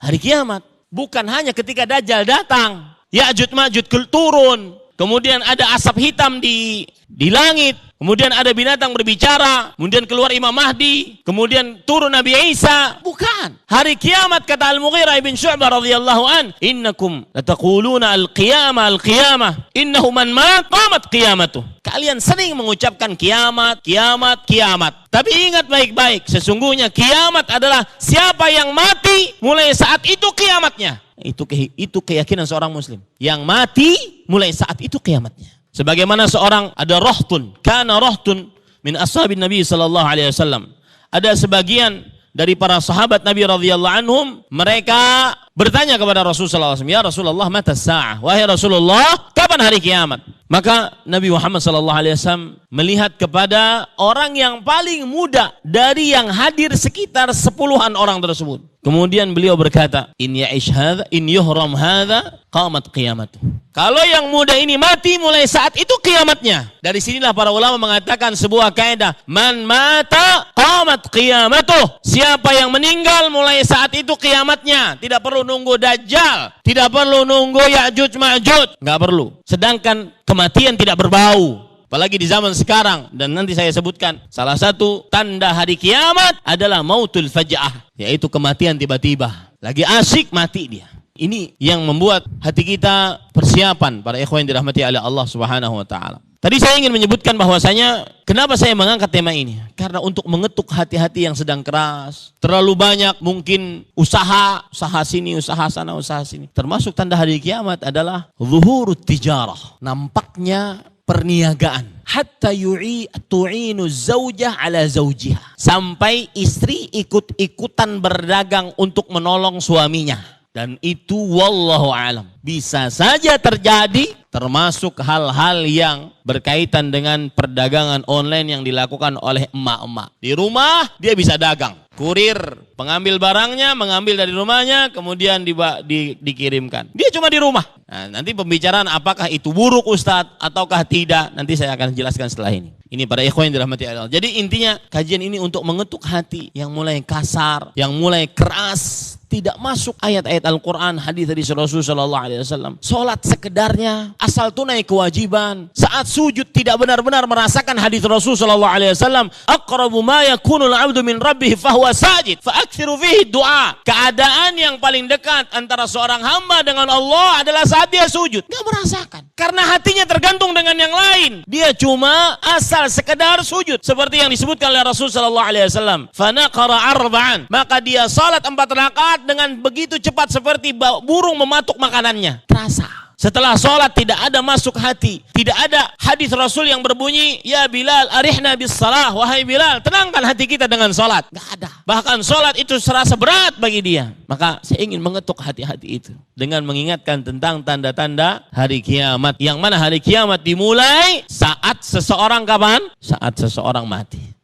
hari kiamat. Bukan hanya ketika Dajjal datang, Ya'juj Ma'juj turun, kemudian ada asap hitam di langit, kemudian ada binatang berbicara, kemudian keluar Imam Mahdi, kemudian turun Nabi Isa. Bukan. Hari kiamat kata Al-Mughirah ibn Syu'bah radhiyallahu an, innakum lataquluna al-qiyamah al-qiyamah, innahu man mat qamat qiyamatuh. Kalian sering mengucapkan kiamat, kiamat, kiamat. Tapi ingat baik-baik, sesungguhnya kiamat adalah siapa yang mati, mulai saat itu kiamatnya. Itu keyakinan seorang muslim. Yang mati, mulai saat itu kiamatnya. Sebagaimana seorang ada rohtun, kana rohtun min ashabin Nabi sallallahu alaihi wasallam. Ada sebagian dari para sahabat Nabi radhiyallahu anhum, mereka bertanya kepada Rasulullah SAW, ya Rasulullah, mata sa'ah? Wahai Rasulullah, kapan hari kiamat? Maka Nabi Muhammad sallallahu alaihi wasallam melihat kepada orang yang paling muda dari yang hadir sekitar 10-an orang tersebut. Kemudian beliau berkata, in ya'ish hadha, in yuhram hadha, qamat qiyamatuh. Kalau yang muda ini mati, mulai saat itu kiamatnya. Dari sinilah para ulama mengatakan sebuah kaidah, man mata qamat qiyamatuh. Siapa yang meninggal, mulai saat itu kiamatnya. Tidak perlu nunggu Dajjal, tidak perlu nunggu Ya'juj Ma'juj, nggak perlu. Sedangkan kematian tidak berbau. Apalagi di zaman sekarang, dan nanti saya sebutkan, salah satu tanda hari kiamat adalah mautul faj'ah, yaitu kematian tiba-tiba. Lagi asyik mati dia. Ini yang membuat hati kita persiapan para ikhwan yang dirahmati oleh Allah Subhanahu wa taala. Tadi saya ingin menyebutkan bahwasanya kenapa saya mengangkat tema ini? Karena untuk mengetuk hati-hati yang sedang keras. Terlalu banyak mungkin usaha sini, usaha sana, usaha sini. Termasuk tanda hari kiamat adalah zuhurut tijarah. Nampaknya perniagaan. Hatta tu'inu zaujah ala zaujiha. Sampai istri ikut-ikutan berdagang untuk menolong suaminya. Dan itu wallahu alam bisa saja terjadi, termasuk hal-hal yang berkaitan dengan perdagangan online yang dilakukan oleh emak-emak. Di rumah dia bisa dagang. Kurir pengambil barangnya, mengambil dari rumahnya, kemudian dikirimkan. Dia cuma di rumah. Nah, nanti pembicaraan apakah itu buruk Ustadz ataukah tidak, nanti saya akan jelaskan setelah ini. Ini para ikhwan yang dirahmati Allah. Jadi intinya kajian ini untuk mengetuk hati yang mulai kasar, yang mulai keras, tidak masuk ayat-ayat Al-Quran, hadis-hadis Rasulullah SAW. Salat sekedarnya, asal tunai kewajiban. Saat sujud tidak benar-benar merasakan hadis Rasulullah SAW. Aqrabu ma yakunul abdu min rabbih fahuwa sajid, fa'akthiru fihi du'a. Keadaan yang paling dekat antara seorang hamba dengan Allah adalah saat dia sujud. Gak merasakan. Karena hatinya tergantung dengan yang lain. Dia cuma asal sekedar sujud. Seperti yang disebutkan oleh Rasulullah SAW. Fanaqara arba'an. Maka dia salat 4 rakaat dengan begitu cepat seperti burung mematuk makanannya. Terasa. Setelah sholat tidak ada masuk hati. Tidak ada hadis Rasul yang berbunyi, ya Bilal arihna bis salah. Wahai Bilal, tenangkan hati kita dengan sholat. Gak ada. Bahkan sholat itu serasa berat bagi dia. Maka saya ingin mengetuk hati-hati itu dengan mengingatkan tentang tanda-tanda hari kiamat. Yang mana hari kiamat dimulai saat seseorang kapan? Saat seseorang mati.